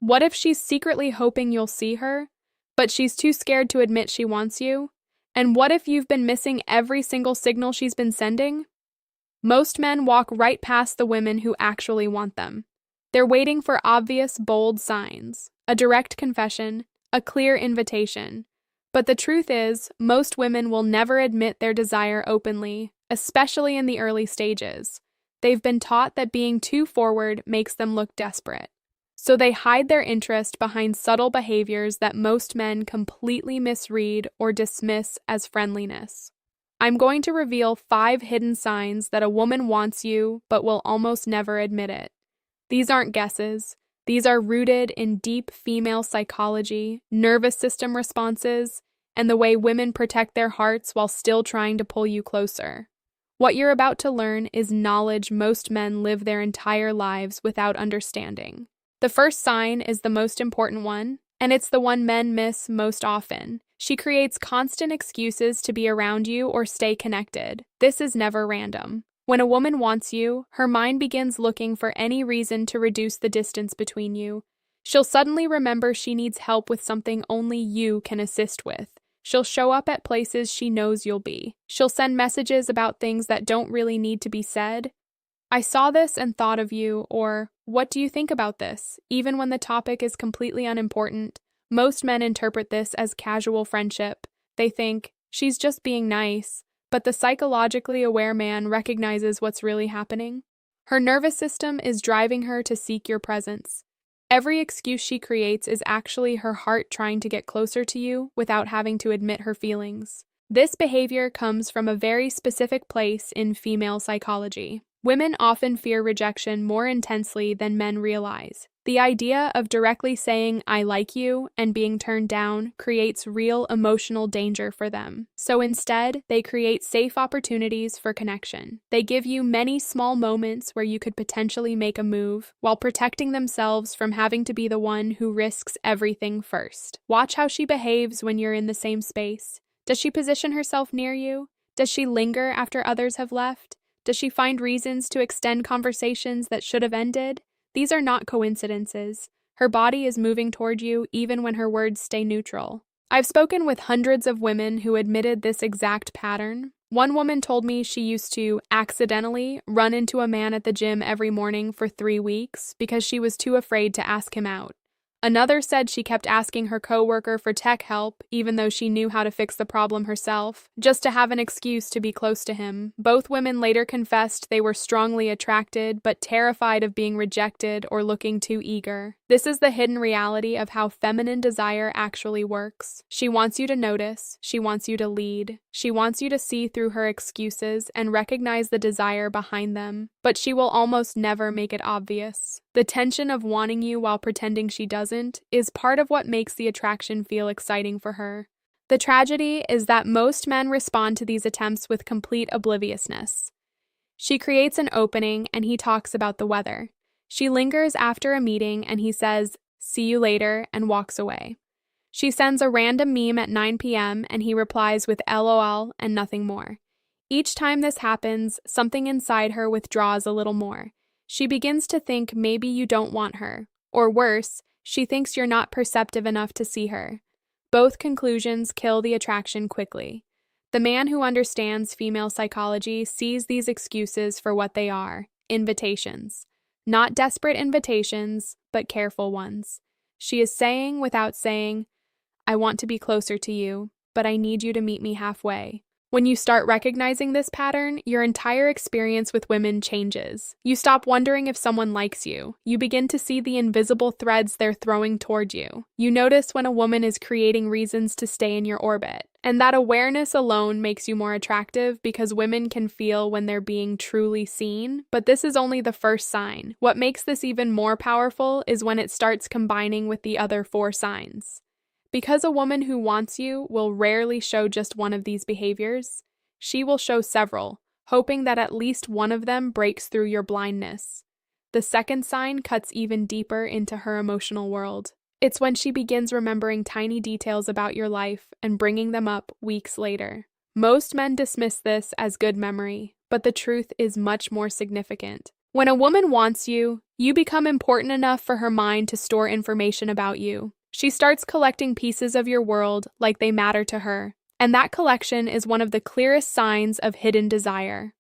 What if she's secretly hoping you'll see her, but she's too scared to admit she wants you? And what if you've been missing every single signal she's been sending? Most men walk right past the women who actually want them. They're waiting for obvious, bold signs, a direct confession, a clear invitation. But the truth is, most women will never admit their desire openly, especially in the early stages. They've been taught that being too forward makes them look desperate. So they hide their interest behind subtle behaviors that most men completely misread or dismiss as friendliness. I'm going to reveal 5 hidden signs that a woman wants you but will almost never admit it. These aren't guesses. These are rooted in deep female psychology, nervous system responses, and the way women protect their hearts while still trying to pull you closer. What you're about to learn is knowledge most men live their entire lives without understanding. The first sign is the most important one, and it's the one men miss most often. She creates constant excuses to be around you or stay connected. This is never random. When a woman wants you, her mind begins looking for any reason to reduce the distance between you. She'll suddenly remember she needs help with something only you can assist with. She'll show up at places she knows you'll be. She'll send messages about things that don't really need to be said. I saw this and thought of you, or what do you think about this? Even when the topic is completely unimportant, most men interpret this as casual friendship. They think, she's just being nice, but the psychologically aware man recognizes what's really happening. Her nervous system is driving her to seek your presence. Every excuse she creates is actually her heart trying to get closer to you without having to admit her feelings. This behavior comes from a very specific place in female psychology. Women often fear rejection more intensely than men realize. The idea of directly saying, "I like you," and being turned down creates real emotional danger for them. So instead, they create safe opportunities for connection. They give you many small moments where you could potentially make a move, while protecting themselves from having to be the one who risks everything first. Watch how she behaves when you're in the same space. Does she position herself near you? Does she linger after others have left? Does she find reasons to extend conversations that should have ended? These are not coincidences. Her body is moving toward you even when her words stay neutral. I've spoken with hundreds of women who admitted this exact pattern. One woman told me she used to accidentally run into a man at the gym every morning for 3 weeks because she was too afraid to ask him out. Another said she kept asking her coworker for tech help, even though she knew how to fix the problem herself, just to have an excuse to be close to him. Both women later confessed they were strongly attracted, but terrified of being rejected or looking too eager. This is the hidden reality of how feminine desire actually works. She wants you to notice, she wants you to lead, she wants you to see through her excuses and recognize the desire behind them, but she will almost never make it obvious. The tension of wanting you while pretending she doesn't is part of what makes the attraction feel exciting for her. The tragedy is that most men respond to these attempts with complete obliviousness. She creates an opening and he talks about the weather. She lingers after a meeting and he says, "See you later," and walks away. She sends a random meme at 9 p.m. and he replies with LOL and nothing more. Each time this happens, something inside her withdraws a little more. She begins to think maybe you don't want her, or worse, she thinks you're not perceptive enough to see her. Both conclusions kill the attraction quickly. The man who understands female psychology sees these excuses for what they are, invitations. Not desperate invitations, but careful ones. She is saying without saying, "I want to be closer to you, but I need you to meet me halfway." When you start recognizing this pattern, your entire experience with women changes. You stop wondering if someone likes you. You begin to see the invisible threads they're throwing toward you. You notice when a woman is creating reasons to stay in your orbit. And that awareness alone makes you more attractive because women can feel when they're being truly seen. But this is only the first sign. What makes this even more powerful is when it starts combining with the other 4 signs. Because a woman who wants you will rarely show just one of these behaviors, she will show several, hoping that at least one of them breaks through your blindness. The second sign cuts even deeper into her emotional world. It's when she begins remembering tiny details about your life and bringing them up weeks later. Most men dismiss this as good memory, but the truth is much more significant. When a woman wants you, You become important enough for her mind to store information about you. She starts collecting pieces of your world like they matter to her, and that collection is one of the clearest signs of hidden desire.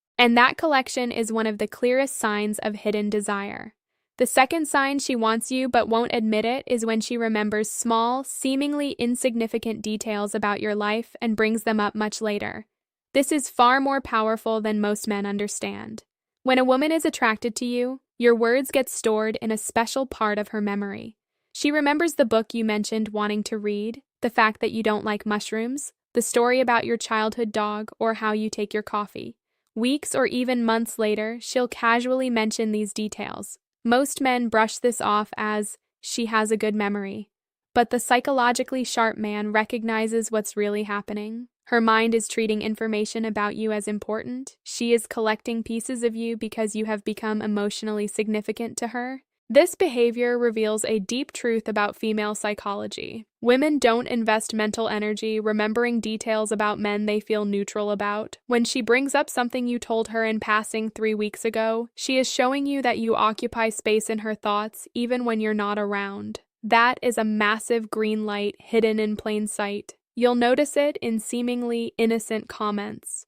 The second sign she wants you but won't admit it is when she remembers small, seemingly insignificant details about your life and brings them up much later. This is far more powerful than most men understand. When a woman is attracted to you, your words get stored in a special part of her memory. She remembers the book you mentioned wanting to read, the fact that you don't like mushrooms, the story about your childhood dog, or how you take your coffee. Weeks or even months later, she'll casually mention these details. Most men brush this off as, she has a good memory. But the psychologically sharp man recognizes what's really happening. Her mind is treating information about you as important. She is collecting pieces of you because you have become emotionally significant to her. This behavior reveals a deep truth about female psychology. Women don't invest mental energy remembering details about men they feel neutral about. When she brings up something you told her in passing 3 weeks ago, she is showing you that you occupy space in her thoughts even when you're not around. That is a massive green light hidden in plain sight. You'll notice it in seemingly innocent comments.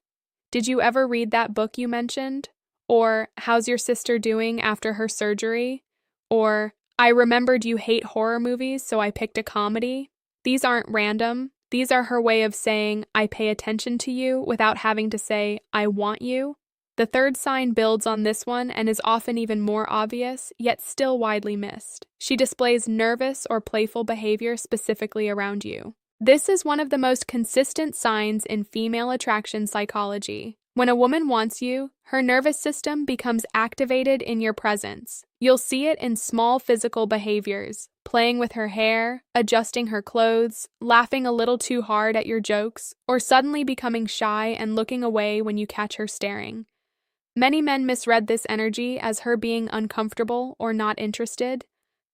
Did you ever read that book you mentioned? Or, how's your sister doing after her surgery? Or, I remembered you hate horror movies, so I picked a comedy. These aren't random. These are her way of saying, I pay attention to you without having to say, I want you. The third sign builds on this one and is often even more obvious, yet still widely missed. She displays nervous or playful behavior specifically around you. This is one of the most consistent signs in female attraction psychology. When a woman wants you, her nervous system becomes activated in your presence. You'll see it in small physical behaviors, playing with her hair, adjusting her clothes, laughing a little too hard at your jokes, or suddenly becoming shy and looking away when you catch her staring. Many men misread this energy as her being uncomfortable or not interested.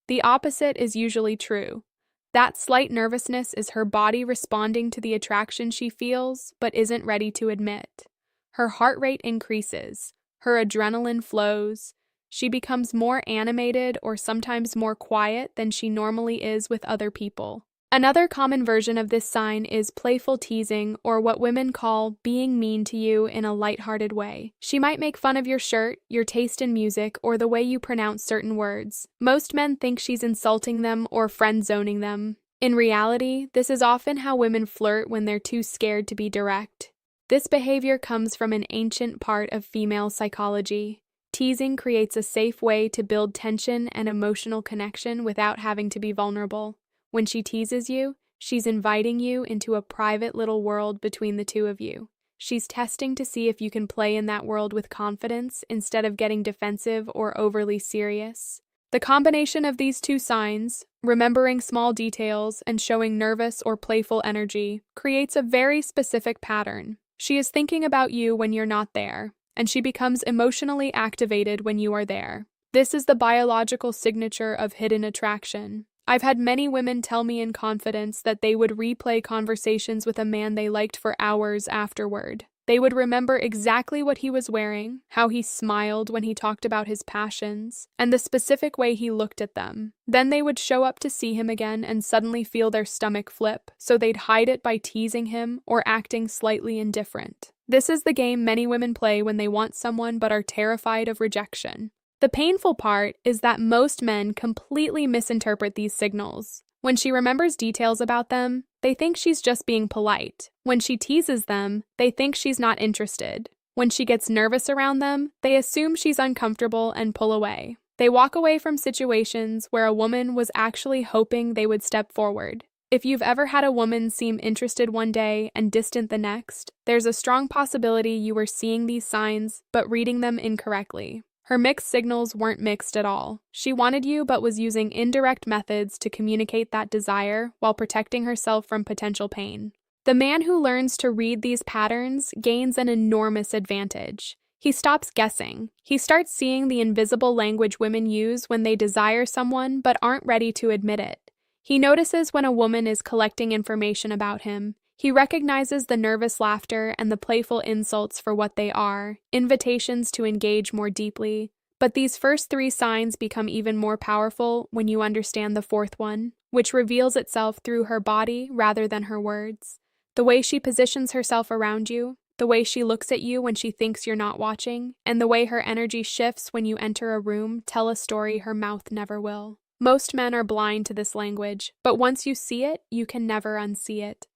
The opposite is usually true. That slight nervousness is her body responding to the attraction she feels but isn't ready to admit. Her heart rate increases, her adrenaline flows, she becomes more animated or sometimes more quiet than she normally is with other people. Another common version of this sign is playful teasing, or what women call being mean to you in a lighthearted way. She might make fun of your shirt, your taste in music, or the way you pronounce certain words. Most men think she's insulting them or friend-zoning them. In reality, this is often how women flirt when they're too scared to be direct. This behavior comes from an ancient part of female psychology. Teasing creates a safe way to build tension and emotional connection without having to be vulnerable. When she teases you, she's inviting you into a private little world between the two of you. She's testing to see if you can play in that world with confidence instead of getting defensive or overly serious. The combination of these two signs, remembering small details and showing nervous or playful energy, creates a very specific pattern. She is thinking about you when you're not there, and she becomes emotionally activated when you are there. This is the biological signature of hidden attraction. I've had many women tell me in confidence that they would replay conversations with a man they liked for hours afterward. They would remember exactly what he was wearing, how he smiled when he talked about his passions, and the specific way he looked at them. Then they would show up to see him again and suddenly feel their stomach flip, so they'd hide it by teasing him or acting slightly indifferent. This is the game many women play when they want someone but are terrified of rejection. The painful part is that most men completely misinterpret these signals. When she remembers details about them, they think she's just being polite. When she teases them, they think she's not interested. When she gets nervous around them, they assume she's uncomfortable and pull away. They walk away from situations where a woman was actually hoping they would step forward. If you've ever had a woman seem interested one day and distant the next, there's a strong possibility you were seeing these signs but reading them incorrectly. Her mixed signals weren't mixed at all. She wanted you but was using indirect methods to communicate that desire while protecting herself from potential pain. The man who learns to read these patterns gains an enormous advantage. He stops guessing. He starts seeing the invisible language women use when they desire someone but aren't ready to admit it. He notices when a woman is collecting information about him. He recognizes the nervous laughter and the playful insults for what they are, invitations to engage more deeply. But these first three signs become even more powerful when you understand the fourth one, which reveals itself through her body rather than her words. The way she positions herself around you, the way she looks at you when she thinks you're not watching, and the way her energy shifts when you enter a room tell a story her mouth never will. Most men are blind to this language, but once you see it, you can never unsee it.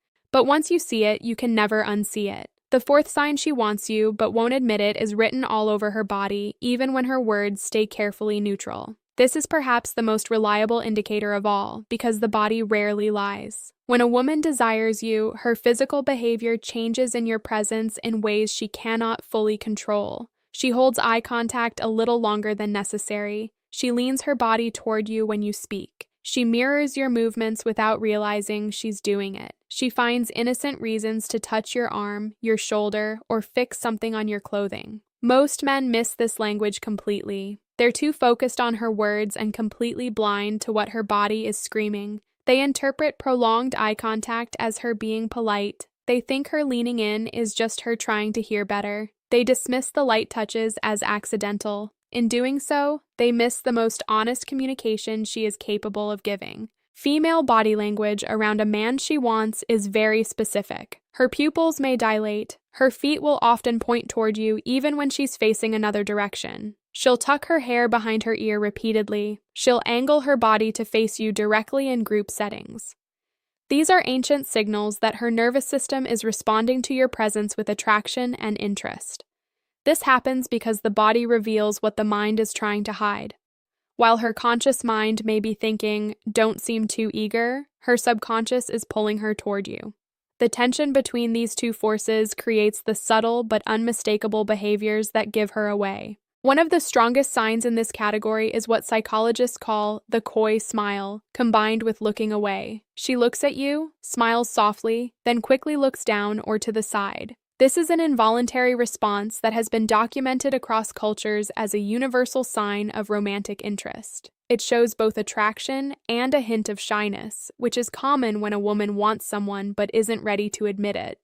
The fourth sign she wants you, but won't admit it, is written all over her body, even when her words stay carefully neutral. This is perhaps the most reliable indicator of all, because the body rarely lies. When a woman desires you, her physical behavior changes in your presence in ways she cannot fully control. She holds eye contact a little longer than necessary. She leans her body toward you when you speak. She mirrors your movements without realizing she's doing it. She finds innocent reasons to touch your arm, your shoulder, or fix something on your clothing. Most men miss this language completely. They're too focused on her words and completely blind to what her body is screaming. They interpret prolonged eye contact as her being polite. They think her leaning in is just her trying to hear better. They dismiss the light touches as accidental. In doing so, they miss the most honest communication she is capable of giving. Female body language around a man she wants is very specific. Her pupils may dilate. Her feet will often point toward you even when she's facing another direction. She'll tuck her hair behind her ear repeatedly. She'll angle her body to face you directly in group settings. These are ancient signals that her nervous system is responding to your presence with attraction and interest. This happens because the body reveals what the mind is trying to hide. While her conscious mind may be thinking, "Don't seem too eager," her subconscious is pulling her toward you. The tension between these two forces creates the subtle but unmistakable behaviors that give her away. One of the strongest signs in this category is what psychologists call the coy smile, combined with looking away. She looks at you, smiles softly, then quickly looks down or to the side. This is an involuntary response that has been documented across cultures as a universal sign of romantic interest. It shows both attraction and a hint of shyness, which is common when a woman wants someone but isn't ready to admit it.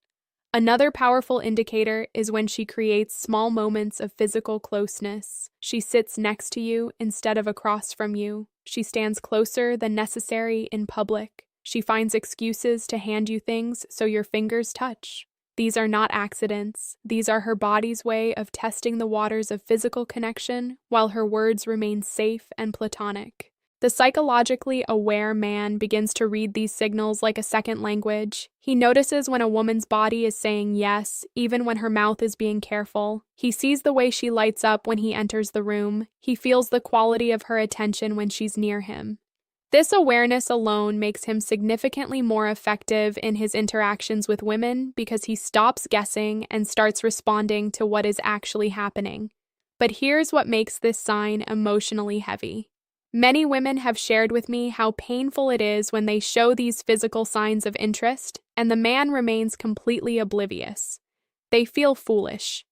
Another powerful indicator is when she creates small moments of physical closeness. She sits next to you instead of across from you. She stands closer than necessary in public. She finds excuses to hand you things so your fingers touch. These are not accidents. These are her body's way of testing the waters of physical connection while her words remain safe and platonic. The psychologically aware man begins to read these signals like a second language. He notices when a woman's body is saying yes, even when her mouth is being careful. He sees the way she lights up when he enters the room. He feels the quality of her attention when she's near him. This awareness alone makes him significantly more effective in his interactions with women because he stops guessing and starts responding to what is actually happening. But here's what makes this sign emotionally heavy. Many women have shared with me how painful it is when they show these physical signs of interest and the man remains completely oblivious. They feel foolish.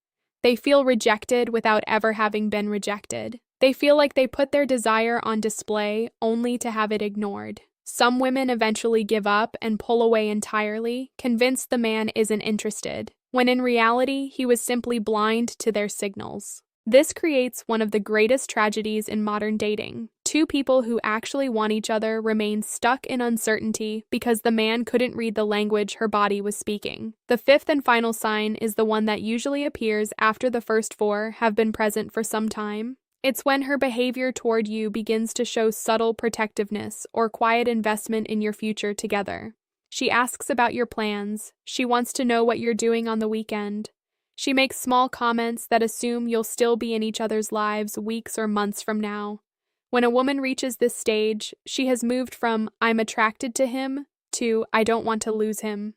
They feel rejected without ever having been rejected. They feel like they put their desire on display only to have it ignored. Some women eventually give up and pull away entirely, convinced the man isn't interested, when in reality he was simply blind to their signals. This creates one of the greatest tragedies in modern dating. Two people who actually want each other remain stuck in uncertainty because the man couldn't read the language her body was speaking. The fifth and final sign is the one that usually appears after the first four have been present for some time. It's when her behavior toward you begins to show subtle protectiveness or quiet investment in your future together. She asks about your plans. She wants to know what you're doing on the weekend. She makes small comments that assume you'll still be in each other's lives weeks or months from now. When a woman reaches this stage, she has moved from "I'm attracted to him" to "I don't want to lose him."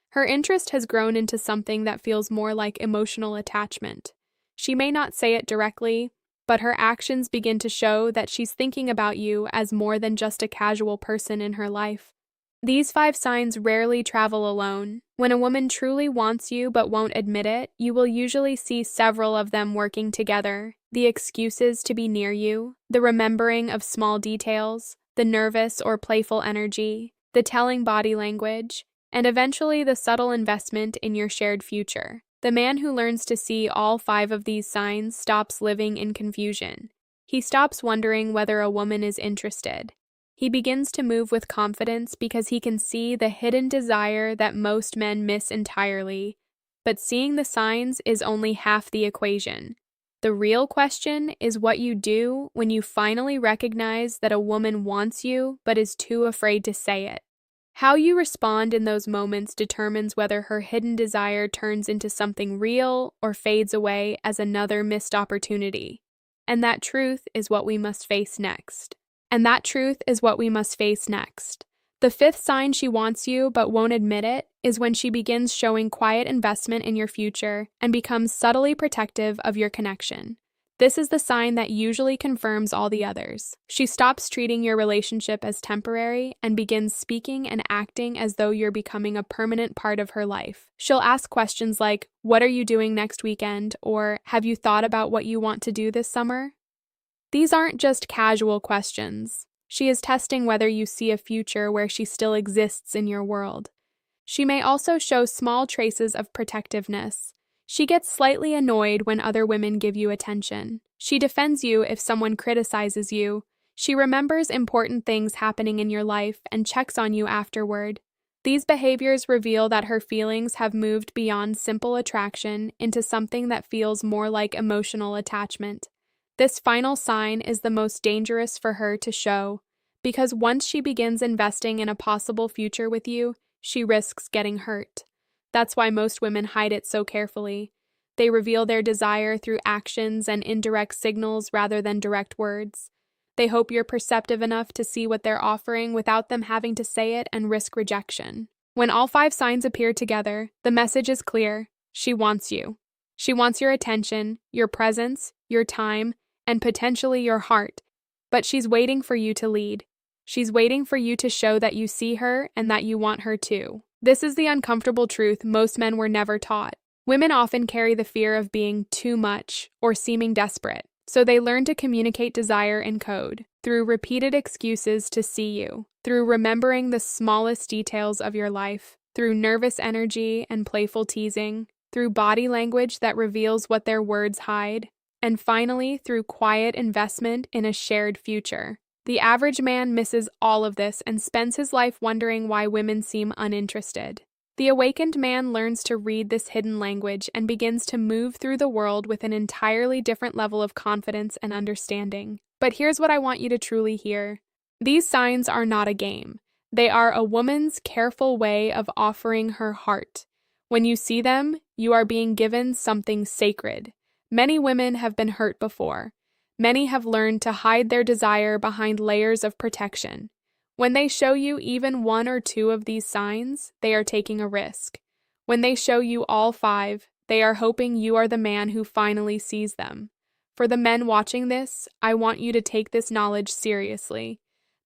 Her interest has grown into something that feels more like emotional attachment. She may not say it directly, but her actions begin to show that she's thinking about you as more than just a casual person in her life. These 5 signs rarely travel alone. When a woman truly wants you but won't admit it, you will usually see several of them working together. The excuses to be near you, the remembering of small details, the nervous or playful energy, the telling body language, and eventually the subtle investment in your shared future. The man who learns to see all 5 of these signs stops living in confusion. He stops wondering whether a woman is interested. He begins to move with confidence because he can see the hidden desire that most men miss entirely. But seeing the signs is only half the equation. The real question is what you do when you finally recognize that a woman wants you but is too afraid to say it. How you respond in those moments determines whether her hidden desire turns into something real or fades away as another missed opportunity. And that truth is what we must face next. The fifth sign she wants you but won't admit it is when she begins showing quiet investment in your future and becomes subtly protective of your connection. This is the sign that usually confirms all the others. She stops treating your relationship as temporary and begins speaking and acting as though you're becoming a permanent part of her life. She'll ask questions like, "What are you doing next weekend?" or "Have you thought about what you want to do this summer?" These aren't just casual questions. She is testing whether you see a future where she still exists in your world. She may also show small traces of protectiveness. She gets slightly annoyed when other women give you attention. She defends you if someone criticizes you. She remembers important things happening in your life and checks on you afterward. These behaviors reveal that her feelings have moved beyond simple attraction into something that feels more like emotional attachment. This final sign is the most dangerous for her to show, because once she begins investing in a possible future with you, she risks getting hurt. That's why most women hide it so carefully. They reveal their desire through actions and indirect signals rather than direct words. They hope you're perceptive enough to see what they're offering without them having to say it and risk rejection. When all 5 signs appear together, the message is clear. She wants you. She wants your attention, your presence, your time, and potentially your heart. But she's waiting for you to lead. She's waiting for you to show that you see her and that you want her too. This is the uncomfortable truth most men were never taught. Women often carry the fear of being too much or seeming desperate, so they learn to communicate desire in code, through repeated excuses to see you, through remembering the smallest details of your life, through nervous energy and playful teasing, through body language that reveals what their words hide, and finally through quiet investment in a shared future. The average man misses all of this and spends his life wondering why women seem uninterested. The awakened man learns to read this hidden language and begins to move through the world with an entirely different level of confidence and understanding. But here's what I want you to truly hear. These signs are not a game. They are a woman's careful way of offering her heart. When you see them, you are being given something sacred. Many women have been hurt before. Many have learned to hide their desire behind layers of protection. When they show you even 1 or 2 of these signs, they are taking a risk. When they show you all 5, they are hoping you are the man who finally sees them. For the men watching this, I want you to take this knowledge seriously.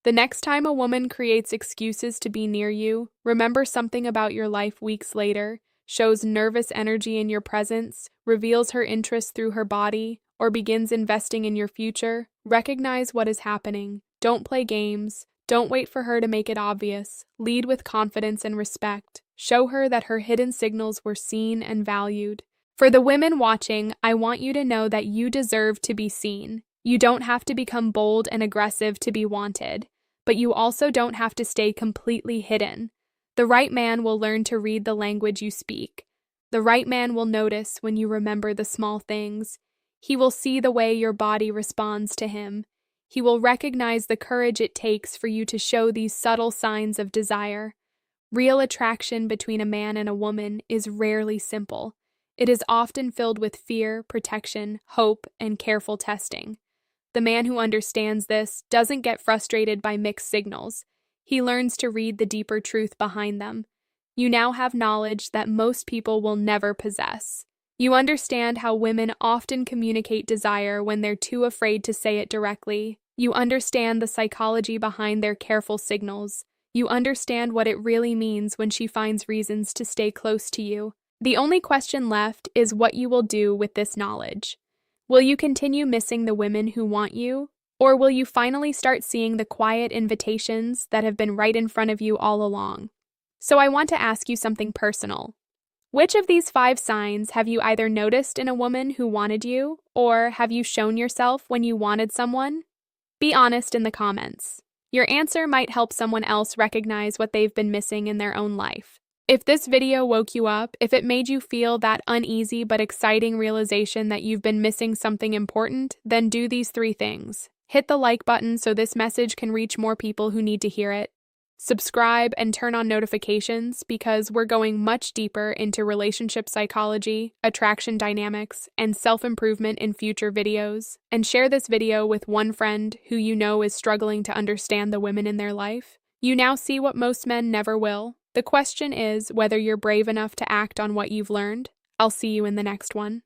The next time a woman creates excuses to be near you, remember something about your life weeks later, shows nervous energy in your presence, reveals her interest through her body, or begins investing in your future, recognize what is happening. Don't play games. Don't wait for her to make it obvious. Lead with confidence and respect. Show her that her hidden signals were seen and valued. For the women watching, I want you to know that you deserve to be seen. You don't have to become bold and aggressive to be wanted, but you also don't have to stay completely hidden. The right man will learn to read the language you speak. The right man will notice when you remember the small things. He will see the way your body responds to him. He will recognize the courage it takes for you to show these subtle signs of desire. Real attraction between a man and a woman is rarely simple. It is often filled with fear, protection, hope, and careful testing. The man who understands this doesn't get frustrated by mixed signals. He learns to read the deeper truth behind them. You now have knowledge that most people will never possess. You understand how women often communicate desire when they're too afraid to say it directly. You understand the psychology behind their careful signals. You understand what it really means when she finds reasons to stay close to you. The only question left is what you will do with this knowledge. Will you continue missing the women who want you? Or will you finally start seeing the quiet invitations that have been right in front of you all along? So I want to ask you something personal. Which of these 5 signs have you either noticed in a woman who wanted you, or have you shown yourself when you wanted someone? Be honest in the comments. Your answer might help someone else recognize what they've been missing in their own life. If this video woke you up, if it made you feel that uneasy but exciting realization that you've been missing something important, then do these 3 things. Hit the like button so this message can reach more people who need to hear it. Subscribe and turn on notifications because we're going much deeper into relationship psychology, attraction dynamics, and self-improvement in future videos. And share this video with one friend who you know is struggling to understand the women in their life. You now see what most men never will. The question is whether you're brave enough to act on what you've learned. I'll see you in the next one.